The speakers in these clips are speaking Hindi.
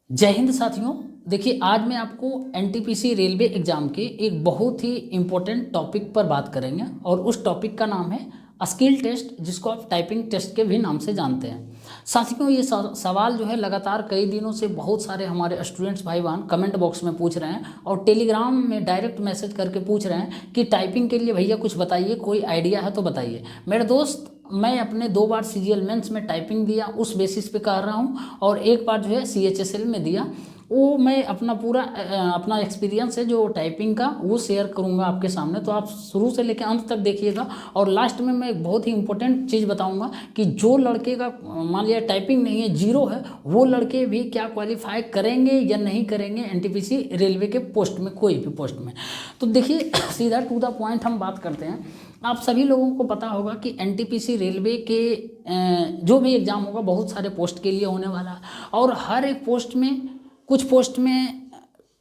जय हिंद साथियों। देखिए, आज मैं आपको एनटीपीसी रेलवे एग्ज़ाम के एक बहुत ही इम्पोर्टेंट टॉपिक पर बात करेंगे और उस टॉपिक का नाम है स्किल टेस्ट, जिसको आप टाइपिंग टेस्ट के भी नाम से जानते हैं। साथियों, ये सवाल जो है लगातार कई दिनों से बहुत सारे हमारे स्टूडेंट्स भाई बहन कमेंट बॉक्स में पूछ रहे हैं और टेलीग्राम में डायरेक्ट मैसेज करके पूछ रहे हैं कि टाइपिंग के लिए भैया कुछ बताइए, कोई आइडिया है तो बताइए। मेरे दोस्त, मैं अपने 2 बार सीजीएल मेंस में टाइपिंग दिया, उस बेसिस पे कर रहा हूँ, और एक बार जो है सीएचएसएल में दिया। वो मैं अपना पूरा अपना एक्सपीरियंस है जो टाइपिंग का वो शेयर करूँगा आपके सामने, तो आप शुरू से लेकर अंत तक देखिएगा। और लास्ट में मैं एक बहुत ही इंपॉर्टेंट चीज़ बताऊँगा कि जो लड़के का मान लिया टाइपिंग नहीं है, जीरो है, वो लड़के भी क्या क्वालिफाई करेंगे या नहीं करेंगे एनटीपीसी रेलवे के पोस्ट में, कोई भी पोस्ट में। तो देखिए, सीधा टू द पॉइंट हम बात करते हैं। आप सभी लोगों को पता होगा कि एनटीपीसी रेलवे के जो भी एग्ज़ाम होगा बहुत सारे पोस्ट के लिए होने वाला है, और हर एक पोस्ट में, कुछ पोस्ट में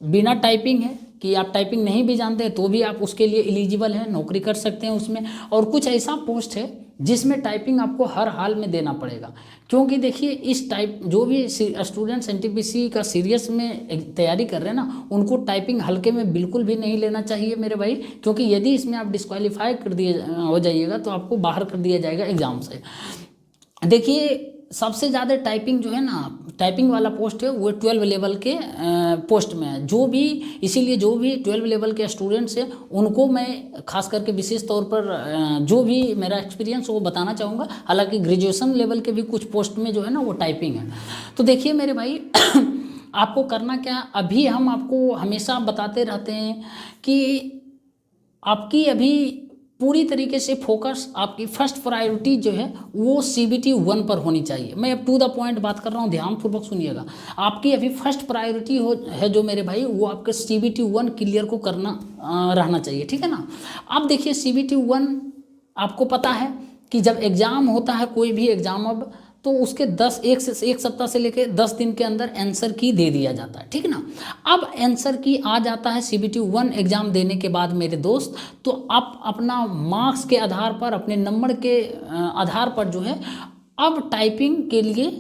बिना टाइपिंग है कि आप टाइपिंग नहीं भी जानते हैं तो भी आप उसके लिए एलिजिबल हैं, नौकरी कर सकते हैं उसमें। और कुछ ऐसा पोस्ट है जिसमें टाइपिंग आपको हर हाल में देना पड़ेगा, क्योंकि देखिए इस टाइप जो भी स्टूडेंट्स एनटीपीसी का सीरियस में तैयारी कर रहे हैं ना, उनको टाइपिंग हल्के में बिल्कुल भी नहीं लेना चाहिए मेरे भाई, क्योंकि यदि इसमें आप डिस्क्वालीफाई कर दिए हो जाइएगा तो आपको बाहर कर दिया जाएगा एग्ज़ाम से। देखिए, सबसे ज़्यादा टाइपिंग जो है ना, टाइपिंग वाला पोस्ट है वो 12 लेवल के पोस्ट में है। जो भी, इसीलिए जो भी 12 लेवल के स्टूडेंट्स हैं उनको मैं खास करके विशेष तौर पर जो भी मेरा एक्सपीरियंस वो बताना चाहूँगा। हालांकि ग्रेजुएशन लेवल के भी कुछ पोस्ट में जो है ना वो टाइपिंग है। तो देखिए मेरे भाई आपको करना क्या, अभी हम आपको हमेशा बताते रहते हैं कि आपकी अभी पूरी तरीके से फोकस, आपकी फर्स्ट प्रायोरिटी जो है वो CBT 1 पर होनी चाहिए। मैं अब टू द पॉइंट बात कर रहा हूँ, ध्यानपूर्वक सुनिएगा। आपकी अभी फर्स्ट प्रायोरिटी है जो मेरे भाई, वो आपके CBT 1 क्लियर को करना रहना चाहिए, ठीक है ना। अब देखिए CBT 1 आपको पता है कि जब एग्ज़ाम होता है कोई भी एग्ज़ाम, अब तो उसके 1 सप्ताह से लेकर 10 दिन के अंदर आंसर की दे दिया जाता है, ठीक ना। अब आंसर की आ जाता है CBT 1 एग्ज़ाम देने के बाद मेरे दोस्त, तो आप अपना मार्क्स के आधार पर, अपने नंबर के आधार पर जो है अब टाइपिंग के लिए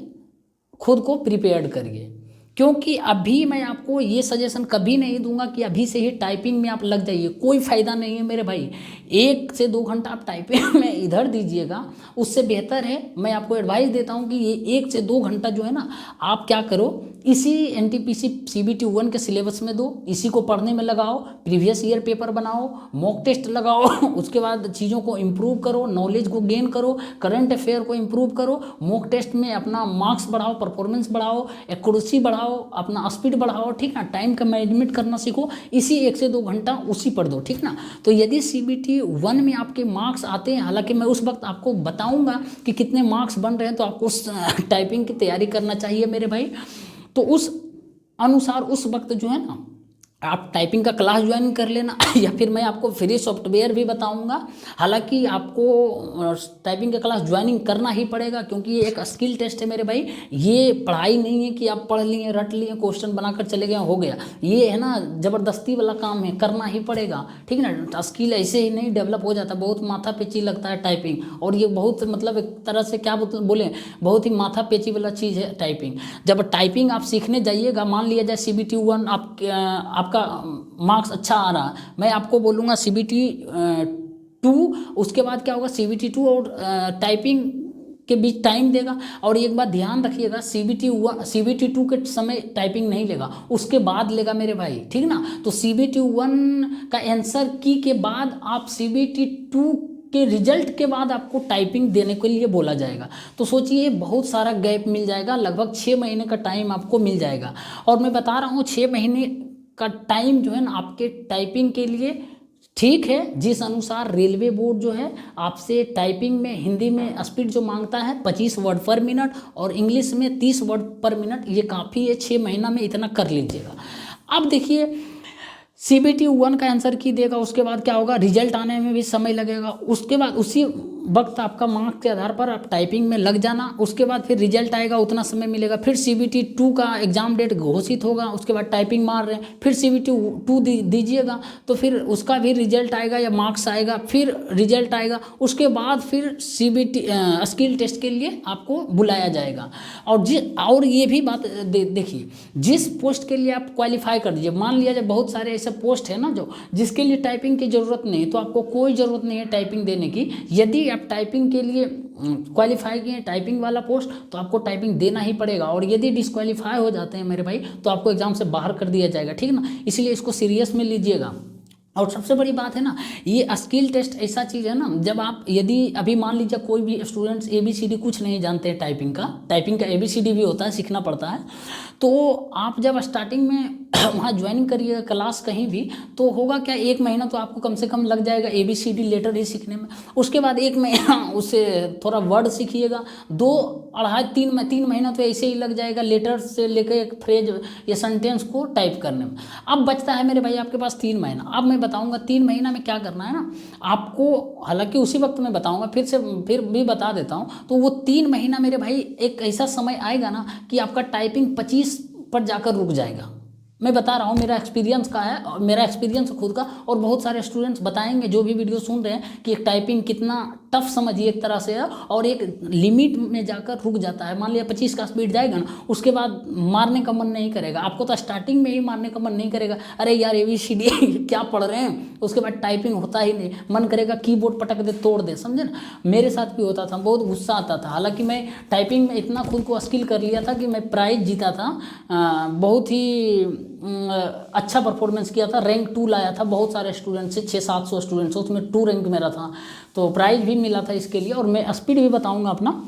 खुद को प्रिपेयर्ड करिए। क्योंकि अभी मैं आपको ये सजेशन कभी नहीं दूंगा कि अभी से ही टाइपिंग में आप लग जाइए, कोई फ़ायदा नहीं है मेरे भाई। 1 से 2 घंटा आप टाइपिंग में इधर दीजिएगा, उससे बेहतर है, मैं आपको एडवाइस देता हूँ कि ये 1 से 2 घंटा जो है ना, आप क्या करो, इसी एनटीपीसी CBT 1 के सिलेबस में दो, इसी को पढ़ने में लगाओ, प्रीवियस ईयर पेपर बनाओ, मॉक टेस्ट लगाओ उसके बाद चीज़ों को इम्प्रूव करो, नॉलेज को गेन करो, करंट अफेयर को इम्प्रूव करो, मॉक टेस्ट में अपना मार्क्स बढ़ाओ, परफॉर्मेंस बढ़ाओ, एक्यूरेसी बढ़ाओ, अपना स्पीड बढ़ाओ, ठीक ना, टाइम का मैनेजमेंट करना सीखो, इसी 1 से 2 घंटा उसी पर दो, ठीक ना। तो यदि CBT 1 में आपके मार्क्स आते हैं, हालांकि मैं उस वक्त आपको बताऊंगा कि कितने मार्क्स बन रहे हैं, तो आपको उस टाइपिंग की तैयारी करना चाहिए मेरे भाई। तो उस अनुसार उस वक्त जो है ना आप टाइपिंग का क्लास ज्वाइन कर लेना या फिर मैं आपको फ्री सॉफ्टवेयर भी बताऊंगा। हालांकि आपको टाइपिंग का क्लास ज्वाइनिंग करना ही पड़ेगा, क्योंकि ये एक स्किल टेस्ट है मेरे भाई। ये पढ़ाई नहीं है कि आप पढ़ लिए, रट लिए, क्वेश्चन बनाकर चले गए, हो गया। ये है ना ज़बरदस्ती वाला काम है, करना ही पड़ेगा, ठीक ना। स्किल ऐसे ही नहीं डेवलप हो जाता, बहुत माथा पेची लगता है टाइपिंग, और ये बहुत मतलब एक तरह से क्या बोले, बहुत ही माथा पेची वाला चीज़ है टाइपिंग। जब टाइपिंग आप सीखने जाइएगा, मान लिया जाए CBT 1 आपका मार्क्स अच्छा आ रहा है, मैं आपको बोलूँगा CBT 2, उसके बाद क्या होगा, CBT 2 और टाइपिंग के बीच टाइम देगा। और एक बात ध्यान रखिएगा, CBT 2 के समय टाइपिंग नहीं लेगा, उसके बाद लेगा मेरे भाई, ठीक ना। तो CBT 1 का आंसर की के बाद आप CBT 2 के रिजल्ट के बाद आपको टाइपिंग देने के लिए बोला जाएगा। तो सोचिए बहुत सारा गैप मिल जाएगा, लगभग 6 महीने का टाइम आपको मिल जाएगा। और मैं बता रहा हूँ 6 महीने का टाइम जो है ना आपके टाइपिंग के लिए ठीक है, जिस अनुसार रेलवे बोर्ड जो है आपसे टाइपिंग में, हिंदी में स्पीड जो मांगता है 25 वर्ड पर मिनट और इंग्लिश में 30 वर्ड पर मिनट, ये काफ़ी है, 6 महीना में इतना कर लीजिएगा। अब देखिए CBT 1 का आंसर की देगा, उसके बाद क्या होगा, रिजल्ट आने में भी समय लगेगा, उसके बाद उसी वक्त आपका मार्क्स के आधार पर आप टाइपिंग में लग जाना, उसके बाद फिर रिजल्ट आएगा, उतना समय मिलेगा, फिर CBT 2 का एग्ज़ाम डेट घोषित होगा, उसके बाद टाइपिंग मार रहे हैं, फिर CBT 2 दीजिएगा तो फिर उसका भी रिजल्ट आएगा या मार्क्स आएगा, फिर रिजल्ट आएगा, उसके बाद फिर CBT स्किल टेस्ट के लिए आपको बुलाया जाएगा। और ये भी बात देखिए, जिस पोस्ट के लिए आप क्वालिफाई कर दीजिए, मान लिया जाए बहुत सारे ऐसे पोस्ट है ना जो जिसके लिए टाइपिंग की ज़रूरत नहीं, तो आपको कोई ज़रूरत नहीं है टाइपिंग देने की। यदि आप टाइपिंग के लिए क्वालिफाई किए टाइपिंग वाला पोस्ट, तो आपको टाइपिंग देना ही पड़ेगा, और यदि डिस्क्वालीफाई हो जाते हैं मेरे भाई तो आपको एग्जाम से बाहर कर दिया जाएगा, ठीक है ना। इसलिए इसको सीरियस में लीजिएगा। और सबसे बड़ी बात है ना, ये स्किल टेस्ट ऐसा चीज़ है ना, जब आप यदि अभी मान लीजिए कोई भी स्टूडेंट्स ABCD कुछ नहीं जानते हैं, टाइपिंग का ABCD भी होता है, सीखना पड़ता है, तो आप जब स्टार्टिंग में वहाँ ज्वाइनिंग करिएगा क्लास कहीं भी, तो होगा क्या, 1 महीना तो आपको कम से कम लग जाएगा ABCD लेटर ही सीखने में। उसके बाद 1 महीना उससे थोड़ा वर्ड सीखिएगा, 2 2.5 3 महीना तो ऐसे ही लग जाएगा लेटर से लेकर एक फ्रेज या सेंटेंस को टाइप करने में। अब बचता है मेरे भाई आपके पास 3 महीना। अब मैं बताऊंगा 3 महीना में क्या करना है ना आपको, हालांकि उसी वक्त मैं बताऊंगा, फिर भी बता देता हूं। तो वो 3 महीना मेरे भाई एक ऐसा समय आएगा ना कि आपका टाइपिंग 25 पर जाकर रुक जाएगा। मैं बता रहा हूँ, मेरा एक्सपीरियंस का है, और मेरा एक्सपीरियंस खुद का, और बहुत सारे स्टूडेंट्स बताएंगे जो भी वीडियो सुन रहे हैं कि एक टाइपिंग कितना टफ समझिए एक तरह से है, और एक लिमिट में जाकर रुक जाता है। मान लिया 25 का स्पीड जाएगा ना, उसके बाद मारने का मन नहीं करेगा आपको, तो स्टार्टिंग में ही मारने का मन नहीं करेगा, अरे यार ABCD क्या पढ़ रहे हैं, उसके बाद टाइपिंग होता ही नहीं, मन करेगा कीबोर्ड पटक दे, तोड़ दे, समझे ना। मेरे साथ भी होता था, बहुत गुस्सा आता था। हालांकि मैं टाइपिंग में इतना खुद को स्किल कर लिया था कि मैं प्राइज जीता था, बहुत ही अच्छा परफॉर्मेंस किया था, रैंक 2 लाया था, बहुत सारे स्टूडेंट से 600-700 स्टूडेंट्स, उसमें 2 रैंक मेरा था, तो प्राइज भी मिला था इसके लिए। और मैं स्पीड भी बताऊंगा अपना।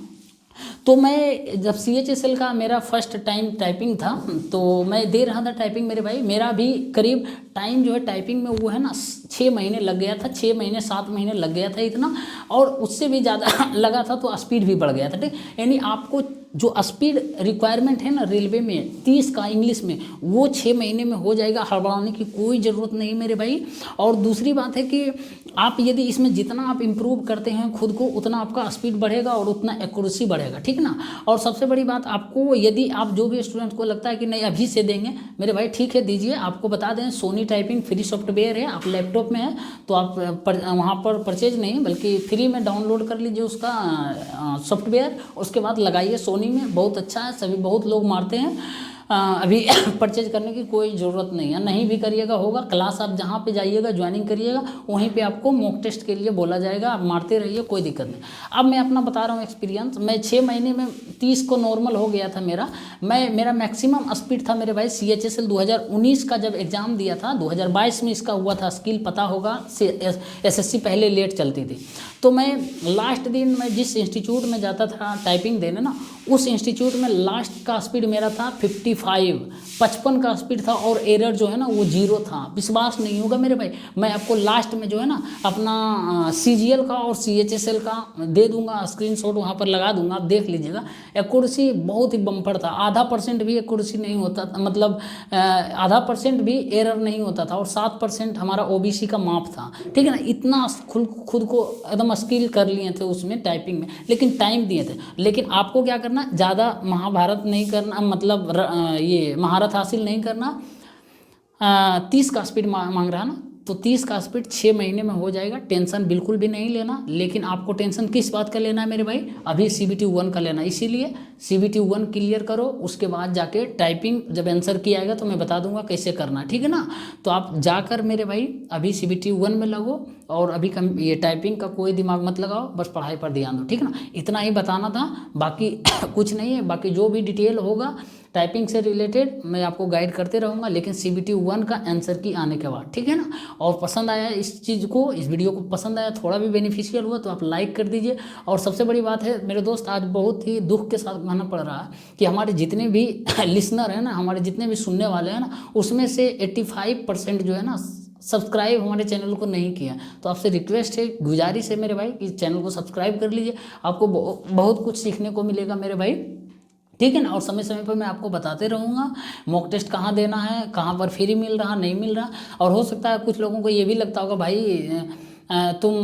तो मैं जब CHSL का मेरा फर्स्ट टाइम टाइपिंग था, तो मैं दे रहा था टाइपिंग मेरे भाई, मेरा भी करीब टाइम जो है टाइपिंग में वो है ना 6 महीने लग गया था, 6 महीने 7 महीने लग गया था इतना, और उससे भी ज़्यादा लगा था, तो स्पीड भी बढ़ गया था, ठीक। यानी आपको जो स्पीड रिक्वायरमेंट है ना रेलवे में 30 का इंग्लिश में, वो 6 महीने में हो जाएगा, हड़बड़ाने की कोई ज़रूरत नहीं मेरे भाई। और दूसरी बात है कि आप यदि इसमें जितना आप इम्प्रूव करते हैं खुद को, उतना आपका स्पीड बढ़ेगा और उतना एक्यूरेसी बढ़ेगा, ठीक ना। और सबसे बड़ी बात, आपको यदि आप जो भी स्टूडेंट को लगता है कि नहीं अभी से देंगे मेरे भाई, ठीक है दीजिए। आपको बता दें सोनी टाइपिंग फ्री सॉफ्टवेयर है, आप लैपटॉप में है तो आप वहाँ पर परचेज नहीं बल्कि फ्री में डाउनलोड कर लीजिए उसका सॉफ्टवेयर, उसके बाद लगाइए। सोनी में बहुत अच्छा है, सभी बहुत लोग मारते हैं, अभी परचेज करने की कोई ज़रूरत नहीं है, नहीं भी करिएगा होगा। क्लास आप जहाँ पे जाइएगा ज्वाइनिंग करिएगा, वहीं पे आपको मॉक टेस्ट के लिए बोला जाएगा, आप मारते रहिए, कोई दिक्कत नहीं। अब मैं अपना बता रहा हूँ एक्सपीरियंस। मैं 6 महीने में 30 को नॉर्मल हो गया था मेरा मैक्सिमम स्पीड था मेरे भाई। CHSL 2019 का जब एग्ज़ाम दिया था, 2022 में इसका हुआ था स्किल, पता होगा SSC पहले लेट चलती थी। तो मैं लास्ट दिन मैं जिस इंस्टीट्यूट में जाता था टाइपिंग देने ना, उस इंस्टीट्यूट में लास्ट का स्पीड मेरा था 55 का स्पीड था, और एरर जो है ना वो 0 था। विश्वास नहीं होगा मेरे भाई, मैं आपको लास्ट में जो है ना अपना CGL का और CHSL का दे दूंगा, स्क्रीनशॉट वहाँ पर लगा दूंगा, आप देख लीजिएगा। एक्यूरेसी बहुत ही बम्पर था, 0.5% भी एक्यूरेसी नहीं होता था, मतलब 0.5% भी एरर नहीं होता था, और 7% हमारा OBC का माप था, ठीक है ना। इतना खुद को एकदम स्किल कर लिए थे उसमें टाइपिंग में, लेकिन टाइम दिए थे। लेकिन आपको क्या करना, ज़्यादा महाभारत नहीं करना, मतलब ये महारत हासिल नहीं करना। 30 का स्पीड मांग रहा है ना, तो 30 का स्पीड 6 महीने में हो जाएगा, टेंशन बिल्कुल भी नहीं लेना। लेकिन आपको टेंशन किस बात का लेना है मेरे भाई, अभी CBT 1 का लेना है। इसीलिए CBT 1 क्लियर करो, उसके बाद जाके टाइपिंग जब आंसर किया आएगा तो मैं बता दूंगा कैसे करना, ठीक है ना। तो आप जाकर मेरे भाई अभी CBT 1 में लगो, और अभी ये टाइपिंग का कोई दिमाग मत लगाओ, बस पढ़ाई पर ध्यान दो, ठीक है ना। इतना ही बताना था, बाकी कुछ नहीं है। बाकी जो भी डिटेल होगा टाइपिंग से रिलेटेड मैं आपको गाइड करते रहूँगा, लेकिन CBT 1 का आंसर की आने के बाद, ठीक है ना। और पसंद आया इस चीज़ को, इस वीडियो को पसंद आया, थोड़ा भी बेनिफिशियल हुआ तो आप लाइक कर दीजिए। और सबसे बड़ी बात है मेरे दोस्त, आज बहुत ही दुख के साथ कहना पड़ रहा है कि हमारे जितने भी लिसनर हैं ना, हमारे जितने भी सुनने वाले हैं ना, उसमें से 85% जो है ना सब्सक्राइब हमारे चैनल को नहीं किया। तो आपसे रिक्वेस्ट है, गुजारिश है मेरे भाई कि चैनल को सब्सक्राइब कर लीजिए, आपको बहुत कुछ सीखने को मिलेगा मेरे भाई, ठीक है ना। और समय समय पर मैं आपको बताते रहूँगा मॉक टेस्ट कहाँ देना है, कहाँ पर फ्री मिल रहा नहीं मिल रहा। और हो सकता है कुछ लोगों को ये भी लगता होगा भाई तुम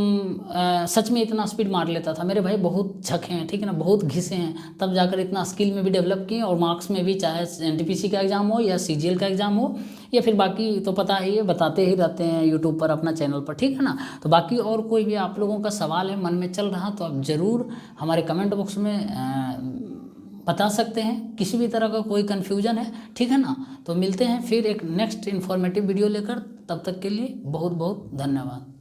सच में इतना स्पीड मार लेता था। मेरे भाई बहुत झके हैं, ठीक है ना, बहुत घिसे हैं, तब जाकर इतना स्किल में भी डेवलप किए और मार्क्स में भी, चाहे एनटीपीसी का एग्ज़ाम हो या सीजीएल का एग्ज़ाम हो या फिर बाकी तो पता ही है, बताते ही रहते हैं यूट्यूब पर अपना चैनल पर, ठीक है ना। तो बाकी और कोई भी आप लोगों का सवाल है मन में चल रहा तो आप ज़रूर हमारे कमेंट बॉक्स में बता सकते हैं। किसी भी तरह का कोई कन्फ्यूजन है, ठीक है ना। तो मिलते हैं फिर एक नेक्स्ट इन्फॉर्मेटिव वीडियो लेकर, तब तक के लिए बहुत बहुत धन्यवाद।